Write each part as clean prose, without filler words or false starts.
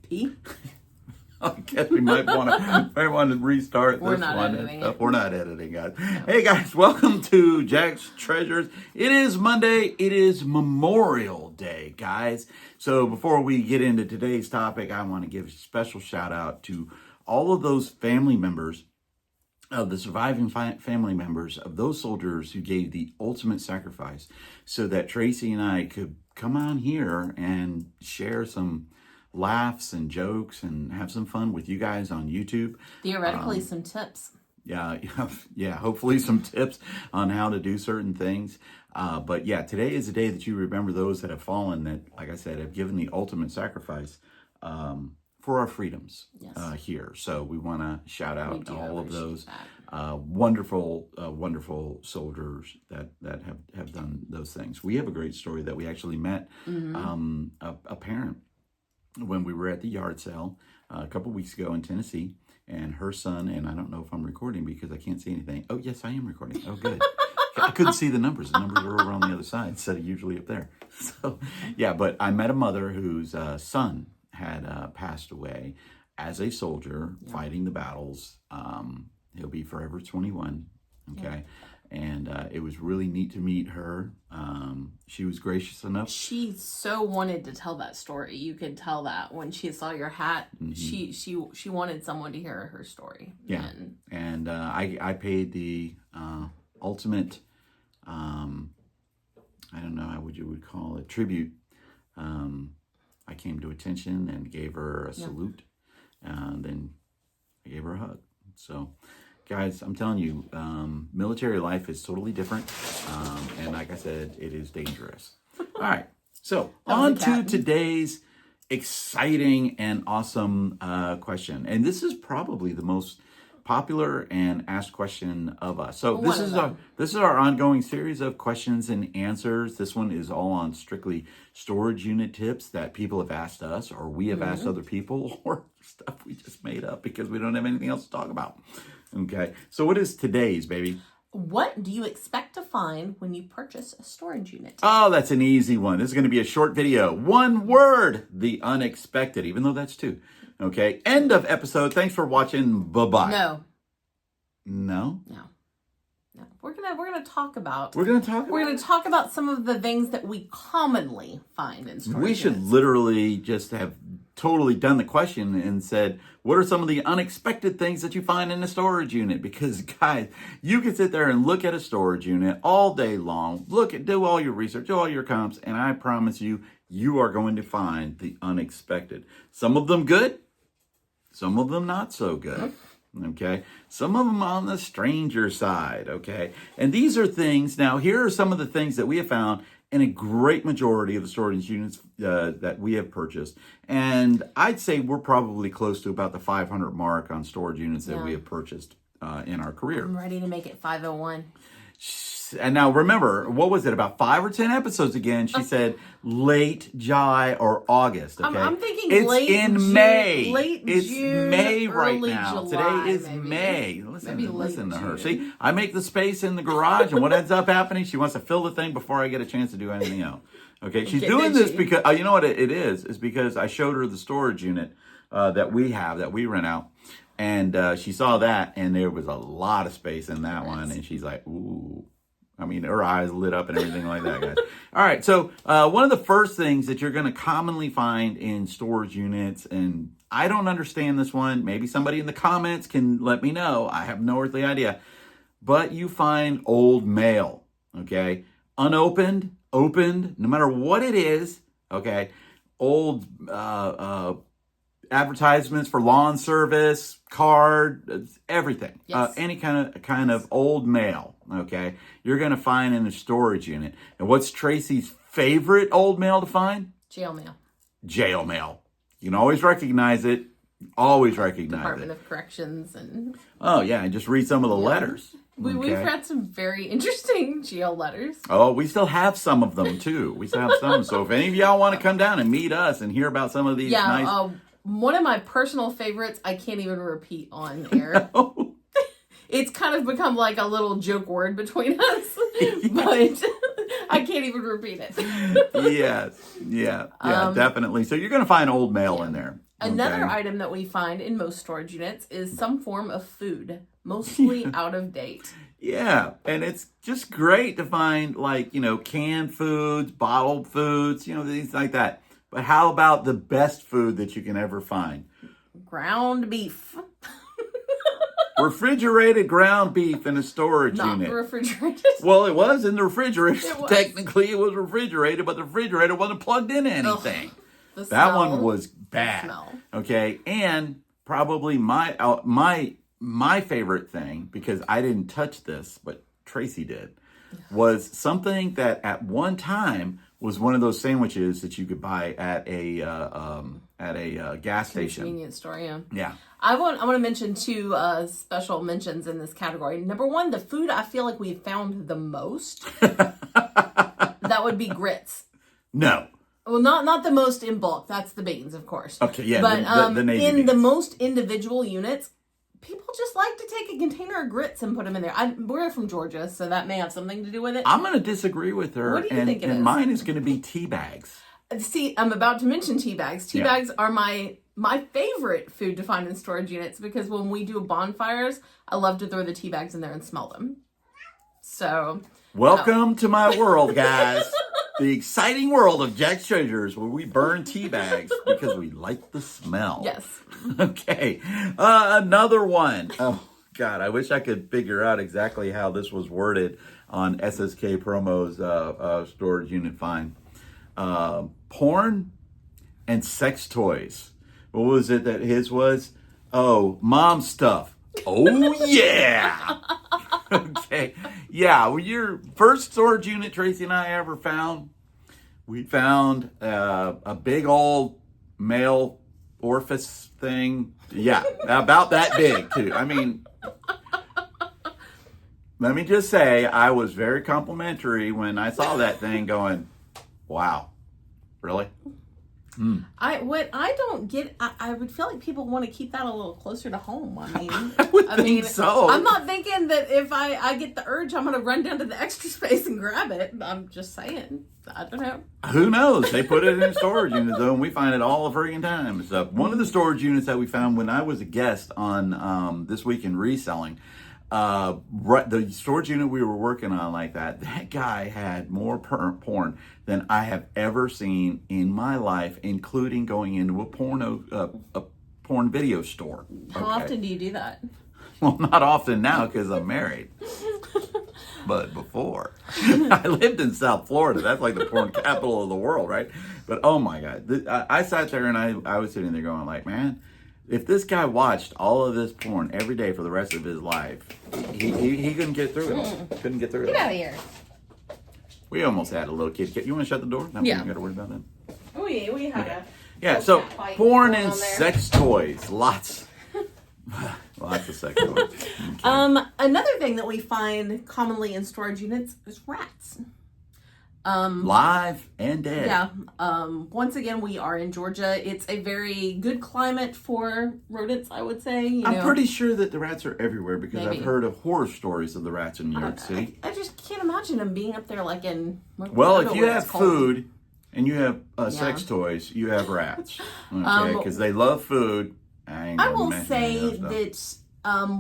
P? I guess we might want to restart We're this not one. editing And it. We're not editing, guys. Hey, guys, welcome to Jack's Treasures. It is Monday. It is Memorial Day, guys. So before we get into today's topic, I want to give a special shout out to all of those family members, of the surviving family members of those soldiers who gave the ultimate sacrifice so that Tracy and I could come on here and share some laughs and jokes and have some fun with you guys on YouTube. Theoretically, some tips. Yeah, hopefully some tips on how to do certain things. But yeah, today is the day that you remember those that have fallen, that, like I said, have given the ultimate sacrifice for our freedoms here. So we want to shout out all of those wonderful soldiers that have done those things. We have a great story that we actually met a parent when we were at the yard sale a couple weeks ago in Tennessee, and her son, and I don't know if I'm recording because I can't see anything. Oh, yes, I am recording. Oh, good. I couldn't see the numbers. The numbers were over on the other side instead of usually up there. So, yeah, but I met a mother whose son had passed away as a soldier fighting the battles. He'll be forever 21, okay? And it was really neat to meet her. She was gracious enough. She so wanted to tell that story. You could tell that when she saw your hat. Mm-hmm. She wanted someone to hear her story. Yeah, and I paid the ultimate, I don't know what you would call it, tribute. I came to attention and gave her a salute, and then I gave her a hug. So, guys, I'm telling you, military life is totally different. And like I said, it is dangerous. All right. So on to today's exciting and awesome question. And this is probably the most popular and asked question of us. So this is our ongoing series of questions and answers. This one is all on strictly storage unit tips that people have asked us, or we have asked other people, or stuff we just made up because we don't have anything else to talk about. Okay, so what is today's, baby? What do you expect to find when you purchase a storage unit? Oh, that's an easy one. This is going to be a short video. One word: the unexpected, even though that's two. Okay, end of episode. Thanks for watching. Bye-bye. No. We're gonna talk about. We're gonna talk about some of the things that we commonly find in storage units. We should literally just have totally done the question and said, what are some of the unexpected things that you find in a storage unit? Because, guys, you can sit there and look at a storage unit all day long, do all your research, do all your comps, and I promise you, you are going to find the unexpected. Some of them good, some of them not so good. Okay, some of them on the stranger side. Okay, and these are things. Now, here are some of the things that we have found in a great majority of the storage units that we have purchased. And I'd say we're probably close to about the 500 mark on storage units that we have purchased in our career. I'm ready to make it 501. And now remember, what was it, about 5 or 10 episodes again? She said late July or August. Okay, I'm thinking it's late in June, May. It's June, May right now. July, Today is maybe. May. Listen to her. June. See, I make the space in the garage, and what ends up happening? She wants to fill the thing before I get a chance to do anything else. Okay, she's doing this because you know what it is? It's because I showed her the storage unit that we rent out. And she saw that, and there was a lot of space in that one, and she's like, ooh. I mean, her eyes lit up and everything like that, guys. All right, so one of the first things that you're going to commonly find in storage units, and I don't understand this one. Maybe somebody in the comments can let me know. I have no earthly idea. But you find old mail, okay? Unopened, opened, no matter what it is, okay? Old advertisements for lawn service, card, everything. Yes. Any kind of old mail. Okay, you're going to find in a storage unit. And what's Tracy's favorite old mail to find? Jail mail. Jail mail. You can always recognize it. Always recognize Department it. of Corrections and. Oh yeah, and just read some of the letters. We've had some very interesting jail letters. Oh, we still have some of them too. We still have some. So if any of y'all want to come down and meet us and hear about some of these nice. One of my personal favorites, I can't even repeat on air. No. It's kind of become like a little joke word between us, but I can't even repeat it. Yes. Yeah, definitely. So you're going to find old mail in there. Another item that we find in most storage units is some form of food, mostly out of date. Yeah, and it's just great to find, like, canned foods, bottled foods, things like that. But how about the best food that you can ever find? Ground beef. Refrigerated ground beef in a storage unit. Not refrigerated. Well, it was in the refrigerator. It was. Technically, it was refrigerated, but the refrigerator wasn't plugged into anything. Ugh, that one was bad. Smell. Okay, and probably my favorite thing, because I didn't touch this, but Tracy did, was something that at one time was one of those sandwiches that you could buy at a gas station. Convenience store, yeah. Yeah. I want to mention two special mentions in this category. Number one, the food I feel like we've found the most. That would be grits. No. Well, not the most in bulk. That's the beans, of course. Okay, yeah. But the Navy in beans. the most individual units, people just like to take a container of grits and put them in there. We're from Georgia, so that may have something to do with it. I'm going to disagree with her. What do you think it is? And mine is going to be tea bags. See, I'm about to mention tea bags. Tea bags are my favorite food to find in storage units, because when we do bonfires, I love to throw the tea bags in there and smell them. So, welcome to my world, guys. The exciting world of Jack's Treasures, where we burn tea bags because we like the smell. Yes. Okay. Another one. Oh, God. I wish I could figure out exactly how this was worded on SSK Promo's storage unit find. Porn and sex toys. What was it that his was? Oh, mom stuff. Oh, yeah. Okay. Yeah, well, your first storage unit Tracy and I ever found, we found a big old male orifice thing. Yeah, about that big, too. I mean, let me just say, I was very complimentary when I saw that thing going, wow, really? I don't get. I would feel like people want to keep that a little closer to home. I mean, I think so. I'm not thinking that if I get the urge, I'm going to run down to the extra space and grab it. I'm just saying. I don't know. Who knows? They put it in storage units, though, and we find it all the friggin' time. So one of the storage units that we found when I was a guest on This Week in Reselling, the storage unit we were working on like that guy had more porn than I have ever seen in my life, including going into a porn video store. How often do you do that? Well, not often now because I'm married. But before, I lived in South Florida. That's like the porn capital of the world, right? But oh my God, I sat there and I was sitting there going like, man, if this guy watched all of this porn every day for the rest of his life, he couldn't get through it all. Couldn't get through it all. Get out of here. We almost had a little kid. You want to shut the door? No, Yeah. You got to worry about that. Oh yeah, we had a Yeah, so cat fight porn going and on there. sex toys. Lots of sex toys. Okay. Another thing that we find commonly in storage units is rats. Live and dead. Yeah. Once again, we are in Georgia. It's a very good climate for rodents, I would say. I'm pretty sure that the rats are everywhere because Maybe. I've heard of horror stories of the rats in New York City. I just can't imagine them being up there like in... Well, if you where have it's cold. food and you have sex toys, you have rats. Okay, because they love food. I will say that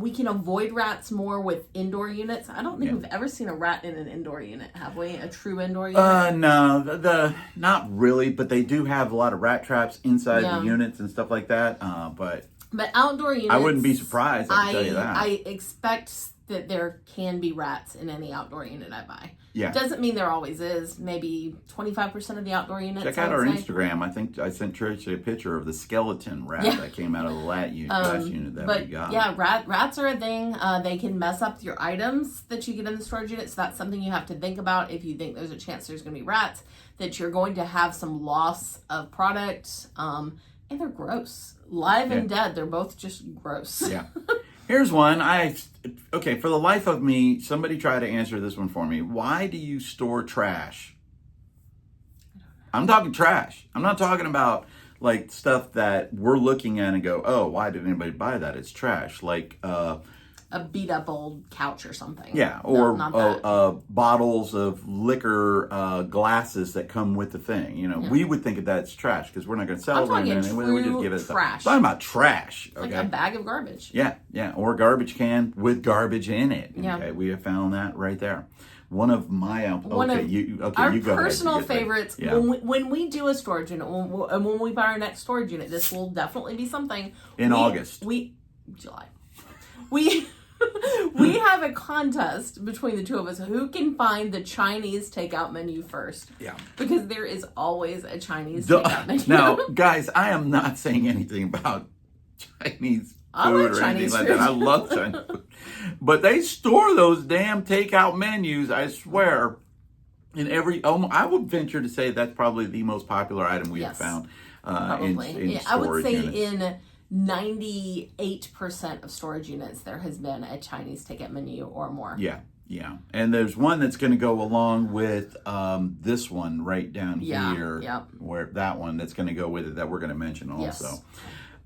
we can avoid rats more with indoor units. I don't think we've ever seen a rat in an indoor unit, have we? A true indoor unit? No, the not really, but they do have a lot of rat traps inside the units and stuff like that. But outdoor units, I wouldn't be surprised. I can tell you that. I expect that there can be rats in any outdoor unit I buy. Yeah. Doesn't mean there always is. Maybe 25% of the outdoor units. Check out our Instagram. I think I sent Tracy a picture of the skeleton rat that came out of the last unit that we got. Yeah, rats are a thing. They can mess up your items that you get in the storage unit. So that's something you have to think about if you think there's a chance there's going to be rats, that you're going to have some loss of product. And they're gross. Live and dead, they're both just gross. Yeah. Here's one. Okay, for the life of me, somebody try to answer this one for me. Why do you store trash? I'm talking trash. I'm not talking about like stuff that we're looking at and go, oh, why did anybody buy that? It's trash. Like a beat up old couch or something. Yeah, No, or not that. bottles of liquor glasses that come with the thing. You know, we would think of that as trash because we're not going to sell I'm them. talking And we just true give it trash. I'm talking about trash. Okay. Like a bag of garbage. Yeah, or garbage can with garbage in it. Yeah. Okay, we have found that right there. One of my Our you go ahead. personal favorites, Yeah. when we do a storage unit, when we buy our next storage unit, this will definitely be something. In August. July. We have a contest between the two of us who can find the Chinese takeout menu first. Yeah. Because there is always a Chinese takeout menu. Now, guys, I am not saying anything about Chinese I food like or Chinese anything like food. that. I love Chinese food. But they store those damn takeout menus, I swear, in every... I would venture to say that's probably the most popular item we have found in Yeah, storage I would say units. in 98% of storage units, there has been a Chinese takeout menu or more. Yeah. And there's one that's going to go along with this one right down here. Yep. Where that one that's going to go with it that we're going to mention also.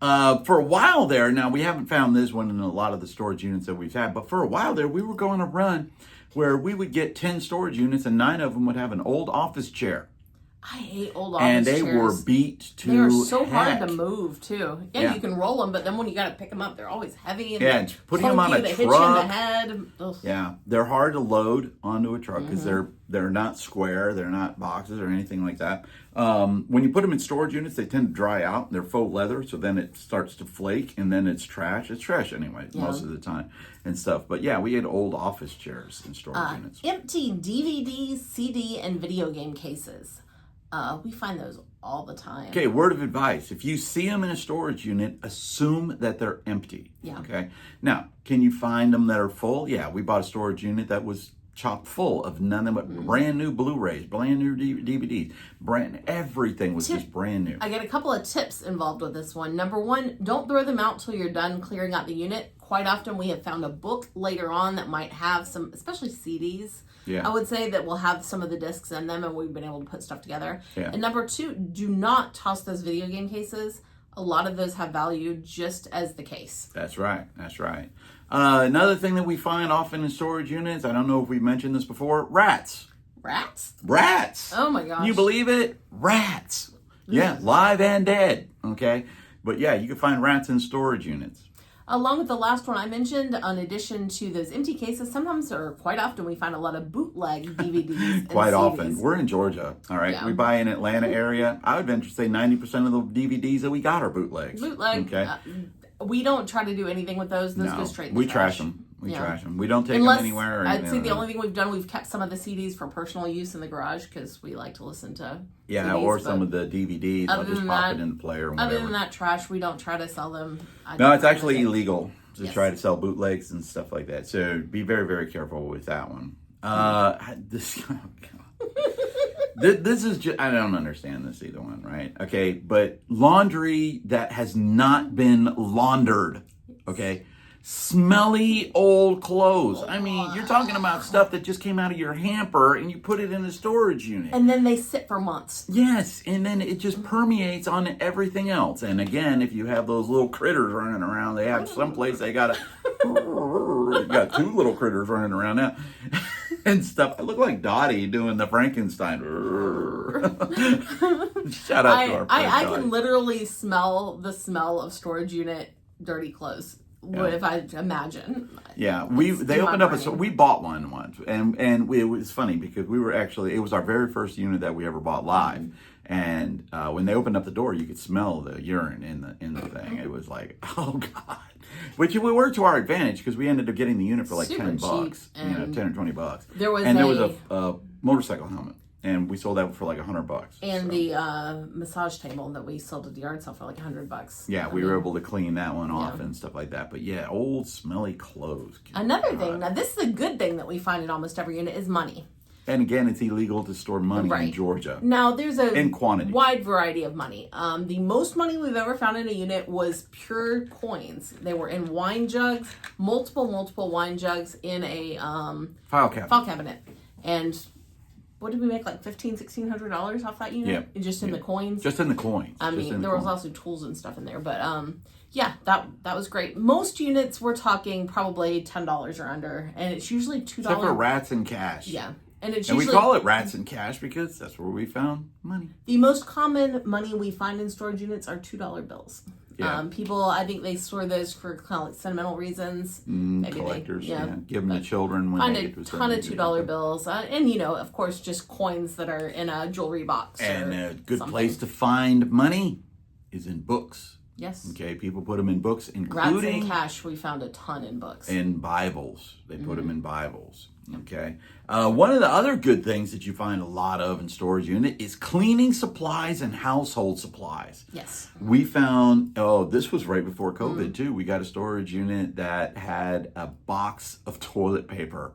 Yes. For a while there, now we haven't found this one in a lot of the storage units that we've had, but for a while there, we were going to run where we would get 10 storage units and 9 of them would have an old office chair. I hate old office and they chairs. were beat to They are so heck. hard to move too. Yeah, you can roll them, but then when you got to pick them up, they're always heavy and and putting them on a they truck. hit you in the head. Ugh. Yeah, they're hard to load onto a truck because they're not square, they're not boxes or anything like that. When you put them in storage units, they tend to dry out. They're faux leather, so then it starts to flake, and then it's trash. It's trash anyway, most of the time and stuff. But yeah, we had old office chairs in storage units. Empty DVD, CD, and video game cases. We find those all the time. Okay, word of advice. If you see them in a storage unit, assume that they're empty. Yeah. Okay. Now, can you find them that are full? Yeah, we bought a storage unit that was chock full of nothing but brand new Blu-rays, brand new DVDs, everything was just brand new. I get a couple of tips involved with this one. Number one, don't throw them out till you're done clearing out the unit. Quite often we have found a book later on that might have some, especially CDs, Yeah. I would say, that will have some of the discs in them, and we've been able to put stuff together. Yeah. And number two, do not toss those video game cases. A lot of those have value just as the case. That's right. Another thing that we find often in storage units, I don't know if we mentioned this before, rats. Rats. Oh my gosh. You believe it? Rats. Yeah, live and dead. Okay. But yeah, you can find rats in storage units. Along with the last one I mentioned, in addition to those empty cases, sometimes or quite often we find a lot of bootleg DVDs. Quite and often. CDs. We're in Georgia, all right? Yeah. We buy in Atlanta area. I would venture to say 90% of the DVDs that we got are bootlegs. Bootleg. Okay. We don't try to do anything with those. Those go straight in the we trash. trash them. We Yeah. trash them. We don't take Unless, them anywhere. Or I'd anything say like the that. only thing we've done, we've kept some of the CDs for personal use in the garage because we like to listen to Yeah, CDs, or some of the DVDs. I'll just pop it in the player and whatever. Other than that trash, we don't try to sell them. No, it's actually illegal to Yes. try to sell bootlegs and stuff like that. So be very, very careful with that one. This is just, I don't understand this either one, right? Okay, but laundry that has not been laundered, okay? Smelly old clothes. I mean, you're talking about stuff that just came out of your hamper and you put it in a storage unit. And then they sit for months. Yes, and then it just permeates on everything else. And again, if you have those little critters running around, they have someplace they got you got 2 little critters running around now and stuff. I look like Dottie doing the Frankenstein. Shout out to our friend I Dottie. can literally smell the smell of storage unit dirty clothes. What if I imagine? Yeah, It's they in my opened up brain. we bought one once, and it was funny because we were actually, it was our very first unit that we ever bought live, and when they opened up the door, you could smell the urine in the thing. It was like, oh god, which we worked to our advantage because we ended up getting the unit for like Super $10, cheap, and 10 or $20. there was there was a motorcycle helmet, and we sold that for like $100. And so. the massage table that we sold at the yard sale for like $100. Yeah, we were able to clean that one off and stuff like that. But yeah, old smelly clothes. Another thing, now this is a good thing that we find in almost every unit, is money. And again, it's illegal to store money in Right. Georgia. Now there's a In quantity. wide variety of money. The most money we've ever found in a unit was pure coins. They were in wine jugs, multiple wine jugs in a File cabinet. file cabinet. And what did we make, like $1,500-$1,600 off that unit? Yeah. Just in the coins. Just in the coins. I mean, there was also tools and stuff in there, but yeah, that was great. Most units we're talking probably $10 or under, and it's usually $2. Except for rats and cash. Yeah. And it's and usually, we call it rats and cash because that's where we found money. The most common money we find in storage units are $2 bills. Yeah. People, I think they store those for kind of like sentimental reasons. Maybe collectors, they, give them to children when find they a get to ton of $2 bills, and of course, just coins that are in a jewelry box. And a good something. place to find money is in books. Yes. Okay, people put them in books, including rats and cash. We found a ton in books. In Bibles, they put them in Bibles. Okay. One of the other good things that you find a lot of in storage unit is cleaning supplies and household supplies. Yes. We found, this was right before COVID too. We got a storage unit that had a box of toilet paper.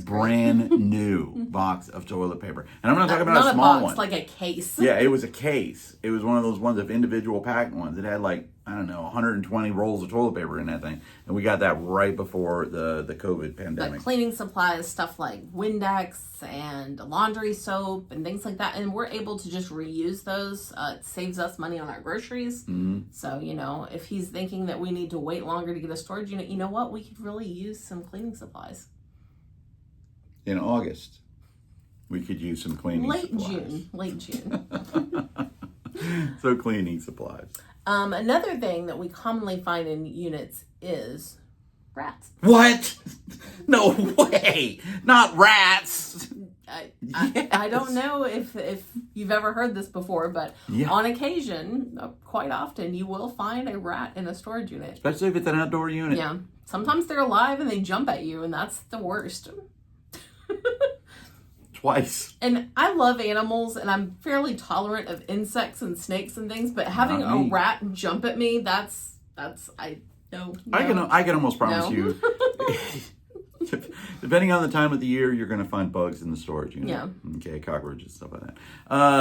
Brand new box of toilet paper. And I'm not talking about a small one. Like a case. Yeah, it was a case. It was one of those ones of individual packed ones. It had 120 rolls of toilet paper in that thing. And we got that right before the COVID pandemic. But cleaning supplies, stuff like Windex and laundry soap and things like that. And we're able to just reuse those. It saves us money on our groceries. So, if he's thinking that we need to wait longer to get a storage unit, you know what? We could really use some cleaning supplies. In August, we could use some cleaning supplies. Late June. So cleaning supplies. Another thing that we commonly find in units is rats. What? No way! Not rats! I don't know if you've ever heard this before, but on occasion, quite often, you will find a rat in a storage unit. Especially if it's an outdoor unit. Yeah. Sometimes they're alive and they jump at you, and that's the worst. Twice. And I love animals, and I'm fairly tolerant of insects and snakes and things, but having a rat jump at me, that's I can almost promise you, depending on the time of the year, you're going to find bugs in the storage unit. Yeah. Okay, cockroaches, stuff like that.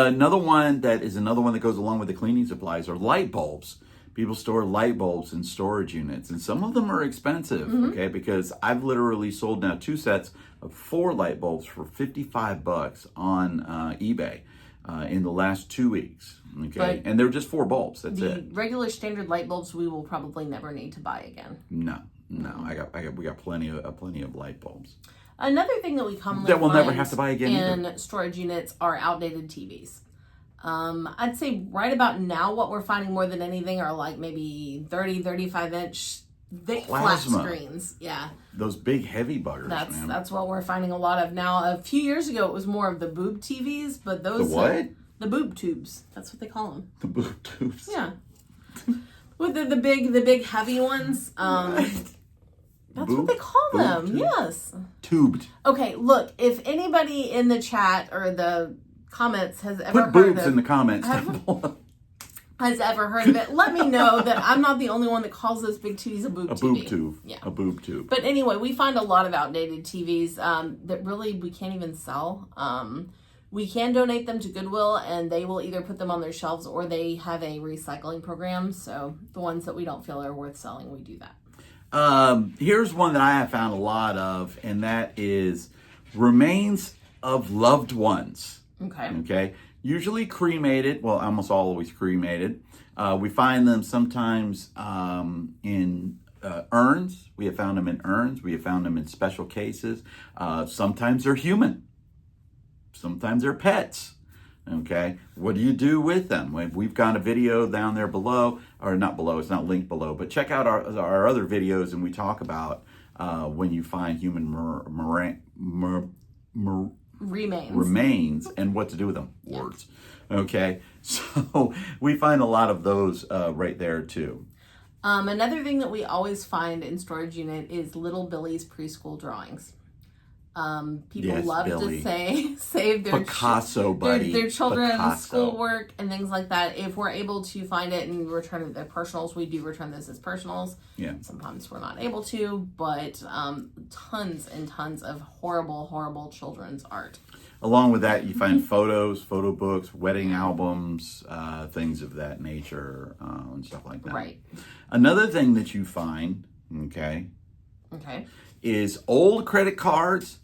Another one that goes along with the cleaning supplies are light bulbs. People store light bulbs in storage units, and some of them are expensive, okay? Because I've literally sold now 2 sets of 4 light bulbs for $55 on eBay in the last 2 weeks, okay? And they're just 4 bulbs. That's it. The regular standard light bulbs we will probably never need to buy again. No. We got plenty of light bulbs. Another thing that we commonly that we'll find never have to buy again in storage units are outdated TVs. I'd say right about now what we're finding more than anything are like maybe 35 inch thick flat screens. Yeah. Those big heavy buggers, man. That's what we're finding a lot of now. A few years ago it was more of the boob TVs, but those... The what? The boob tubes. That's what they call them. The boob tubes? Yeah. With the big heavy ones. That's what they call them. Tubes? Yes. Tubed. Okay, look, if anybody in the chat or the comments has ever Put boobs in the comments. Has ever heard of it, let me know that I'm not the only one that calls those big TVs a boob TV. A boob tube. Yeah. A boob tube. But anyway, we find a lot of outdated TVs that really we can't even sell. We can donate them to Goodwill, and they will either put them on their shelves or they have a recycling program. So the ones that we don't feel are worth selling, we do that. Here's one that I have found a lot of, and that is remains of loved ones. Okay. Usually cremated. Well, almost always cremated. We find them sometimes in urns. We have found them in urns. We have found them in special cases. Sometimes they're human. Sometimes they're pets. Okay. What do you do with them? We've got a video down there below, or not below. It's not linked below, but check out our other videos, and we talk about when you find human remains and what to do with them. Yeah. Words. Okay. So we find a lot of those right there too. Another thing that we always find in storage unit is little Billy's preschool drawings. People love to save their Picasso, buddy. Their children's Picasso. schoolwork and things like that. If we're able to find it and return their personals, we do return those as personals. Yeah. Sometimes we're not able to, but tons and tons of horrible children's art. Along with that, you find photos, photo books, wedding albums, things of that nature, and stuff like that. Right. Another thing that you find, okay, is old credit cards,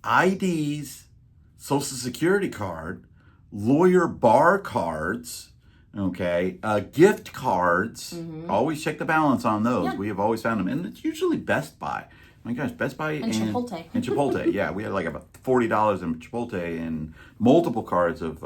IDs, Social Security card, lawyer bar cards, okay, gift cards. Always check the balance on those. Yeah. We have always found them. And it's usually Best Buy. My gosh, Best Buy And Chipotle. And Chipotle, yeah. We had like about $40 in Chipotle and multiple cards of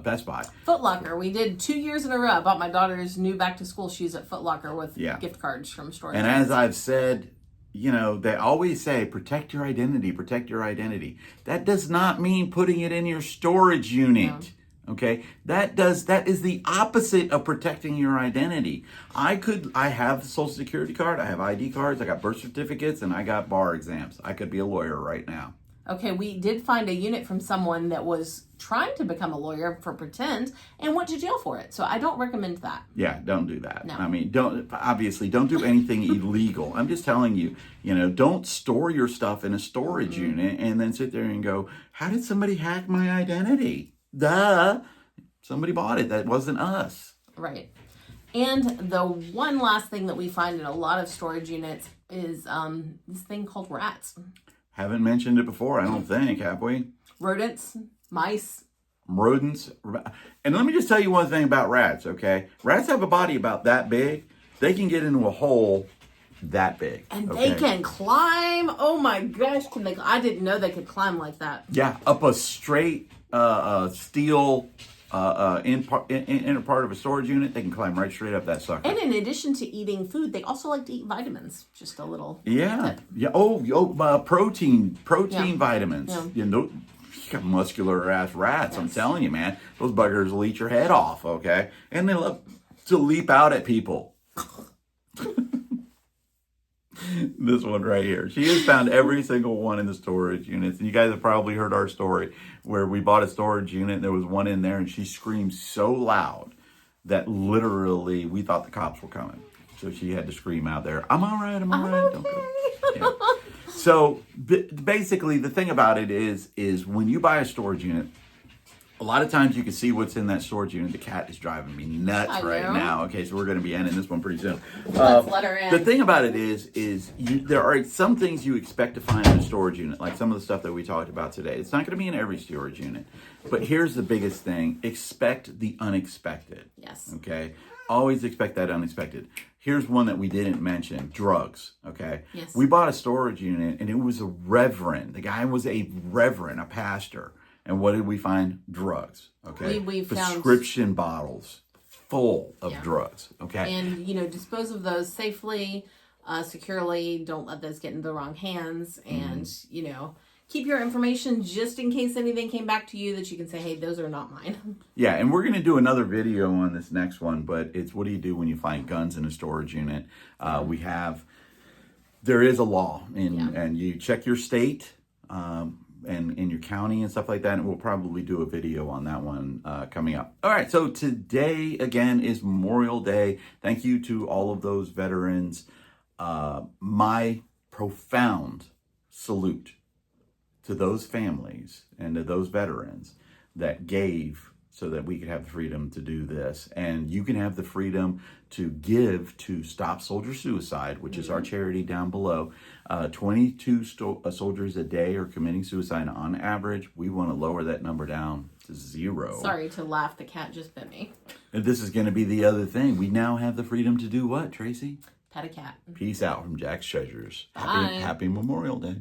Best Buy. Foot Locker. We did 2 years in a row. I bought my daughter's new back to school shoes at Foot Locker with gift cards from stores. And as I've said, you know, they always say, protect your identity, protect your identity. That does not mean putting it in your storage unit. No. Okay, that is the opposite of protecting your identity. I have the Social Security card, I have ID cards, I got birth certificates, and I got bar exams. I could be a lawyer right now. Okay, we did find a unit from someone that was trying to become a lawyer for pretend and went to jail for it. So I don't recommend that. Yeah, don't do that. No. I mean, don't do anything illegal. I'm just telling you, you know, don't store your stuff in a storage unit and then sit there and go, how did somebody hack my identity? Duh. Somebody bought it. That wasn't us. Right. And the one last thing that we find in a lot of storage units is this thing called rats. Haven't mentioned it before, I don't think, have we? Rodents, mice. Rodents. And let me just tell you one thing about rats, okay? Rats have a body about that big. They can get into a hole that big. And they can climb. Oh my gosh, I didn't know they could climb like that. Yeah, up a straight steel inner part of a storage unit, they can climb right straight up that sucker. And in addition to eating food, they also like to eat vitamins. Just a little tip. Yeah. Protein vitamins. Yeah. You know, you got muscular ass rats. Yes. I'm telling you, man, those buggers will eat your head off. Okay, and they love to leap out at people. This one right here. She has found every single one in the storage units. And you guys have probably heard our story where we bought a storage unit and there was one in there and she screamed so loud that literally we thought the cops were coming. So she had to scream out there, I'm all right, I'm all right. Okay. Don't go. Yeah. So basically the thing about it is when you buy a storage unit, a lot of times you can see what's in that storage unit. The cat is driving me nuts right now. Okay, so we're going to be ending this one pretty soon. Let's let her in. The thing about it is there are some things you expect to find in a storage unit, like some of the stuff that we talked about today. It's not going to be in every storage unit. But here's the biggest thing. Expect the unexpected. Yes. Okay? Always expect that unexpected. Here's one that we didn't mention. Drugs. Okay? Yes. We bought a storage unit, and it was a reverend. The guy was a reverend, a pastor. And what did we find? Drugs. Okay. We found prescription bottles full of drugs. Okay. And dispose of those safely, securely. Don't let those get into the wrong hands. And keep your information just in case anything came back to you that you can say, hey, those are not mine. Yeah, and we're gonna do another video on this next one, but it's what do you do when you find guns in a storage unit? There is a law, and you check your state. And in your county and stuff like that. And we'll probably do a video on that one coming up. All right, so today, again, is Memorial Day. Thank you to all of those veterans. My profound salute to those families and to those veterans that gave so that we could have the freedom to do this. And you can have the freedom to give to Stop Soldier Suicide, which is our charity down below. 22 soldiers a day are committing suicide on average. We want to lower that number down to 0. Sorry to laugh. The cat just bit me. And this is going to be the other thing. We now have the freedom to do what, Tracy? Pet a cat. Peace out from Jack's Treasures. Bye. Happy Memorial Day.